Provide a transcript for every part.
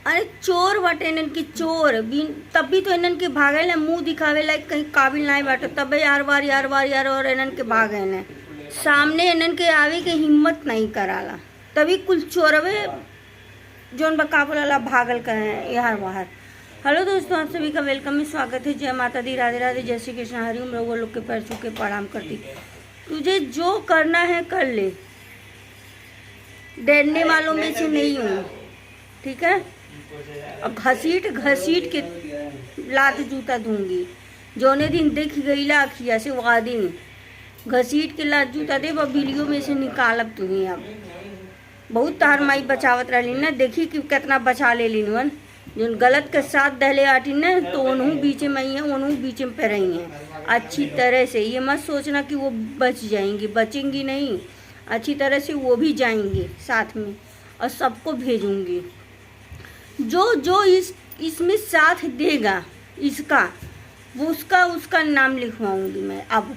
अरे चोर बाटे इनन की चोर तब भी तो इनन के भागे ले, मुंह दिखावे लायक कहीं काबिल नहीं बाटे, तबे यार बार इनन के भागे ने सामने इनन के आवे के हिम्मत नहीं कराला, तभी कुल चोरवे जोन बकाबला भागल कहे यार बाहर। हेलो दोस्तों, आप सभी का वेलकम है, स्वागत है। जय माता दी, राधे राधे, जय श्री कृष्ण, हरिओम। लोग के पैर छू के प्रणाम करती। तुझे जो करना है कर ले, डरने वालों में से नहीं हूँ, ठीक है। अब घसीट घसीट के लात जूता दूंगी, जोने दिन देख गई लाखिया से वह दिन घसीट के लात जूता दे, वह बिलियों में से निकालब तुम्हें। अब बहुत तार माई बचावत रही ना, देखी कि कितना बचा ले लीन जो गलत के साथ दहले आटी न, तो उन्हों बीच में ही है, उन्हों बीच में पे रही हैं अच्छी तरह से। ये मत सोचना कि वो बच जाएंगी, बचेंगी नहीं, अच्छी तरह से वो भी जाएंगे साथ में, और सबको भेजूंगी। जो जो इसमें साथ देगा इसका, वो उसका नाम लिखवाऊंगी मैं। अब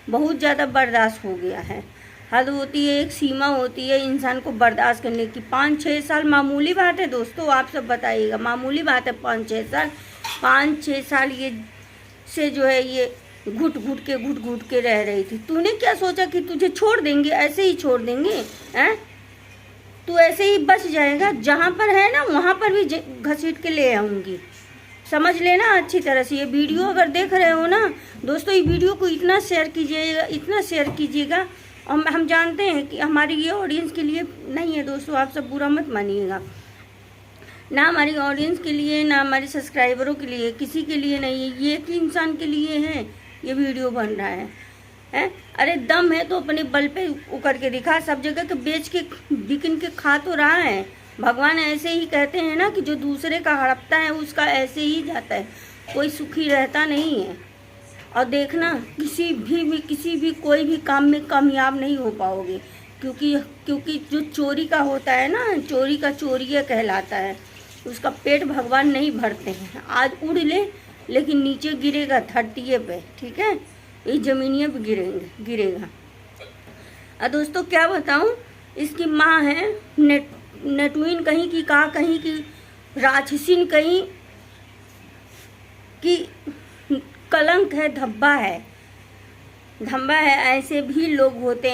बहुत ज़्यादा बर्दाश्त हो गया है, हद होती है, एक सीमा होती है इंसान को बर्दाश्त करने की। 5-6 साल मामूली बात है दोस्तों, आप सब बताइएगा, मामूली बात है 5-6 साल ये से जो है ये घुट घुट के रह रही थी। तूने क्या सोचा कि तुझे छोड़ देंगे, ऐसे ही छोड़ देंगे? हैं, तू ऐसे ही बच जाएगा? जहाँ पर है ना वहाँ पर भी घसीट के ले आऊँगी, समझ लेना अच्छी तरह से। ये वीडियो अगर देख रहे हो ना दोस्तों, ये वीडियो को इतना शेयर कीजिएगा। हम जानते हैं कि हमारी ये ऑडियंस के लिए नहीं है दोस्तों, आप सब बुरा मत मानिएगा, ना हमारी ऑडियंस के लिए, ना हमारे सब्सक्राइबरों के लिए, किसी के लिए नहीं है, ये एक इंसान के लिए है ये वीडियो बन रहा है। अरे दम है तो अपने बल पे उकर के दिखा, सब जगह के बेच के बिकिन के खा तो रहा है। भगवान ऐसे ही कहते हैं ना कि जो दूसरे का हड़पता है उसका ऐसे ही जाता है, कोई सुखी रहता नहीं है। और देखना किसी भी कोई भी काम में कामयाब नहीं हो पाओगे, क्योंकि जो चोरी का होता है ना, चोरी का चोरिया कहलाता है, उसका पेट भगवान नहीं भरते हैं। आज उड़ ले लेकिन नीचे गिरेगा धरती पे, ठीक है, इस जमीनिए पे गिरेगा। दोस्तों क्या बताऊं, इसकी माँ है नेटुइन कहीं की, कहीं की राक्षसिन, कहीं की कलंक है, धब्बा है। ऐसे भी लोग होते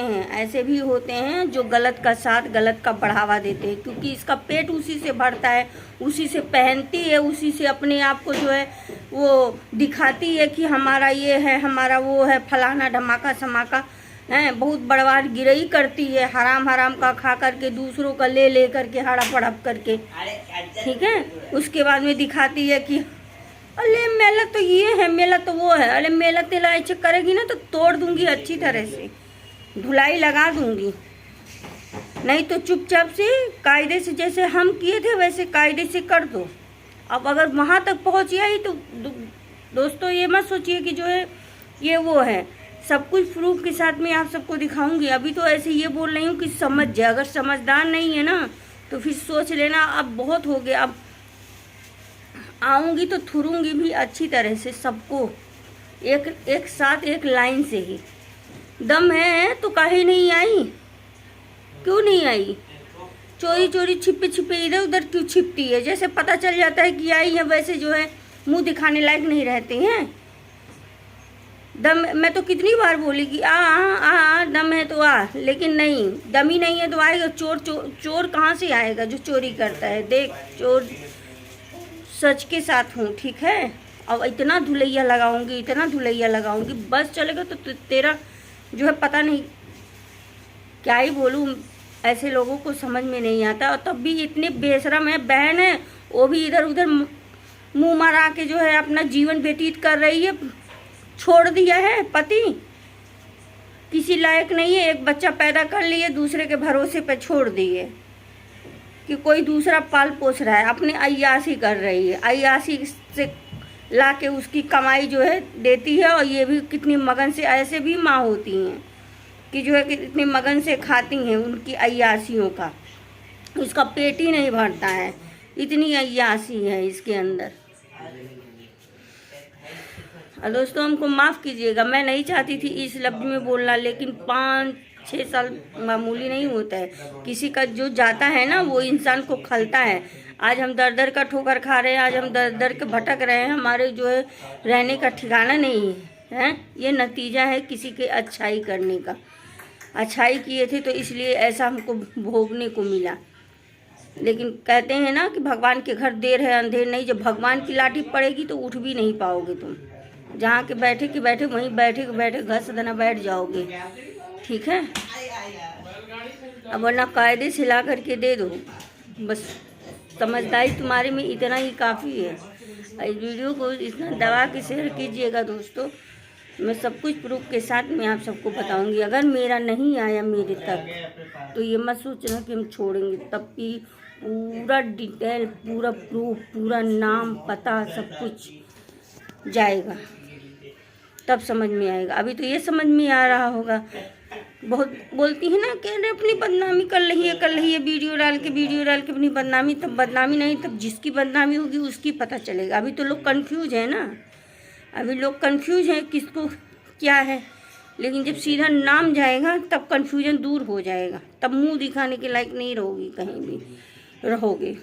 हैं, जो गलत का साथ, गलत का बढ़ावा देते हैं, क्योंकि इसका पेट उसी से भरता है, उसी से पहनती है, उसी से अपने आप को जो है वो दिखाती है कि हमारा ये है, हमारा वो है, फलाना धमाका समाका है। बहुत बड़वार गिरई करती है, हराम का खा करके, दूसरों का ले करके, हड़प हड़प करके, ठीक है। उसके बाद में दिखाती है कि अरे मेला तो ये है, मेला तो वो है। अरे मेला तेला ऐसे करेगी ना तो तोड़ दूंगी, अच्छी तरह से धुलाई लगा दूंगी। नहीं तो चुपचाप से कायदे से, जैसे हम किए थे वैसे कायदे से कर दो। अब अगर वहाँ तक पहुँच आई तो दोस्तों ये मत सोचिए कि जो है ये वो है, सब कुछ प्रूफ के साथ में आप सबको दिखाऊंगी। अभी तो ऐसे ये बोल रही हूँ कि समझ जाए, अगर समझदार नहीं है ना तो फिर सोच लेना अब बहुत हो गया। अब आऊँगी तो थुरूंगी भी अच्छी तरह से सबको, एक साथ एक लाइन से ही। दम है तो काहे नहीं आई, क्यों नहीं आई? चोरी छिपे इधर उधर क्यों छिपती है? जैसे पता चल जाता है कि आई है, वैसे जो है मुंह दिखाने लायक नहीं रहते हैं। दम, मैं तो कितनी बार बोली कि आ दम है तो आ, लेकिन नहीं, दम ही नहीं है तो आएगा। चोर कहाँ से आएगा जो चोरी करता है? देख, चोर सच के साथ हूँ, ठीक है। अब इतना धुलैया लगाऊंगी, बस चलेगा तो तेरा जो है पता नहीं क्या ही बोलूँ, ऐसे लोगों को समझ में नहीं आता। और तब भी इतने बेशरम है, बहन है वो भी इधर उधर मुंह मारा के जो है अपना जीवन व्यतीत कर रही है। छोड़ दिया है पति, किसी लायक नहीं है, एक बच्चा पैदा कर लिए, दूसरे के भरोसे पे छोड़ दिए कि कोई दूसरा पाल पोस रहा है, अपनी अय्यासी कर रही है, अय्यासी से ला के उसकी कमाई जो है देती है। और ये भी कितनी मगन से, ऐसे भी माँ होती हैं कि जो है कि इतनी मगन से खाती हैं उनकी अय्यासियों का, उसका पेट ही नहीं भरता है, इतनी अय्यासी है इसके अंदर। दोस्तों हमको माफ़ कीजिएगा, मैं नहीं चाहती थी इस लफ्ज़ में बोलना, लेकिन 5-6 साल मामूली नहीं होता है। किसी का जो जाता है ना वो इंसान को खलता है। आज हम दर दर का ठोकर खा रहे हैं, आज हम दर दर के भटक रहे हैं, हमारे जो है रहने का ठिकाना नहीं है। ये नतीजा है किसी के अच्छाई करने का। अच्छाई किए थे तो इसलिए ऐसा हमको भोगने को मिला। लेकिन कहते हैं ना कि भगवान के घर देर है अंधेर नहीं। जब भगवान की लाठी पड़ेगी तो उठ भी नहीं पाओगे तुम। जहाँ के बैठे वहीं बैठे घस देना बैठ जाओगे। ठीक है, अब वरना कायदे से ला करके दे दो। बस समझदारी तुम्हारे में इतना ही काफ़ी है। इस वीडियो को इतना दबा के शेयर कीजिएगा दोस्तों। मैं सब कुछ प्रूफ के साथ मैं आप सबको बताऊंगी। अगर मेरा नहीं आया मेरे तक तो ये मत सोचना कि हम छोड़ेंगे। तब की पूरा डिटेल, पूरा प्रूफ, पूरा नाम पता सब कुछ जाएगा, तब समझ में आएगा। अभी तो ये समझ में आ रहा होगा। बहुत बोलती है ना कि अरे अपनी बदनामी कर रही है वीडियो डाल के अपनी बदनामी। तब बदनामी नहीं, तब जिसकी बदनामी होगी उसकी पता चलेगा। अभी तो लोग कंफ्यूज है ना, अभी लोग कंफ्यूज हैं किसको क्या है। लेकिन जब सीधा नाम जाएगा तब कंफ्यूजन दूर हो जाएगा। तब मुंह दिखाने के लायक नहीं रहोगी, कहीं भी रहोगे।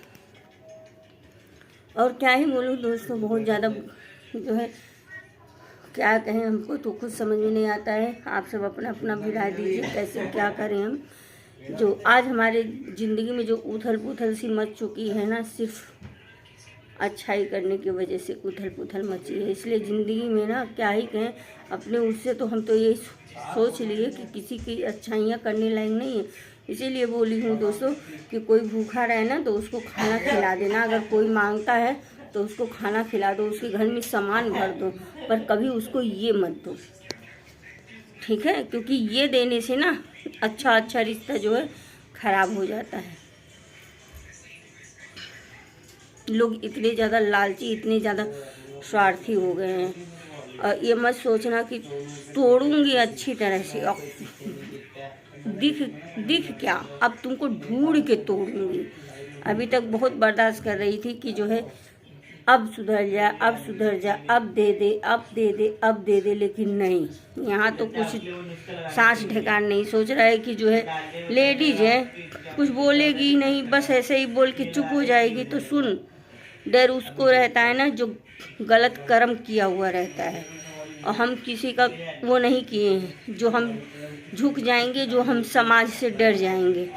और क्या ही बोलूँ दोस्तों, बहुत ज़्यादा जो है क्या कहें, हमको तो कुछ समझ में नहीं आता है। आप सब अपना अपना भी राय दीजिए कैसे क्या करें हम। जो आज हमारे ज़िंदगी में जो उथल पुथल सी मच चुकी है ना, सिर्फ अच्छाई करने की वजह से उथल पुथल मची है। इसलिए ज़िंदगी में ना क्या ही कहें, अपने उससे तो हम तो ये सोच लिए कि किसी की अच्छाइयाँ करने लायक नहीं है। इसीलिए बोली हूँ दोस्तों कि कोई भूखा रहे ना तो उसको खाना खिला देना। अगर कोई मांगता है तो उसको खाना खिला दो, उसके घर में सामान भर दो, पर कभी उसको ये मत दो। ठीक है, क्योंकि ये देने से ना अच्छा रिश्ता जो है खराब हो जाता है। लोग इतने ज़्यादा लालची, इतने ज़्यादा स्वार्थी हो गए हैं। और ये मत सोचना कि तोड़ूंगी अच्छी तरह से। दिख क्या, अब तुमको ढूंढ के तोड़ूंगी। अभी तक बहुत बर्दाश्त कर रही थी कि जो है अब सुधर जा, अब दे दे, लेकिन नहीं, यहाँ तो कुछ सांस ढकान नहीं। सोच रहा है कि जो है लेडीज है कुछ बोलेगी नहीं, बस ऐसे ही बोल के चुप हो जाएगी। तो सुन, डर उसको रहता है ना जो गलत कर्म किया हुआ रहता है। और हम किसी का वो नहीं किए हैं, जो हम झुक जाएंगे, जो हम समाज से डर जाएंगे।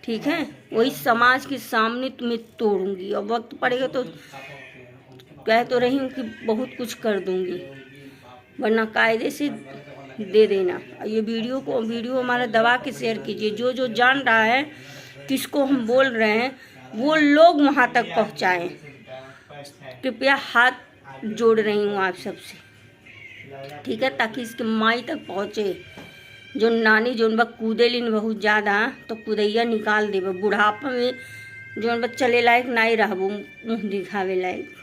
ठीक है, वही समाज के सामने तुम्हें तोड़ूंगी। और वक्त पड़ेगा तो कह तो रही हूँ कि बहुत कुछ कर दूंगी, वरना कायदे से दे देना। ये वीडियो हमारा दबा के शेयर कीजिए। जो जान रहा है किसको हम बोल रहे हैं वो लोग वहाँ तक पहुँचाएं। कृपया हाथ जोड़ रही हूँ आप सबसे, ठीक है, ताकि इसके माई तक पहुँचे। जो नानी जोन बा कूदेलिन बहुत ज़्यादा तो कुदैया निकाल देबे। बुढ़ापा में जोन बा चले लायक नहीं रहबो, मुँह दिखावे लायक।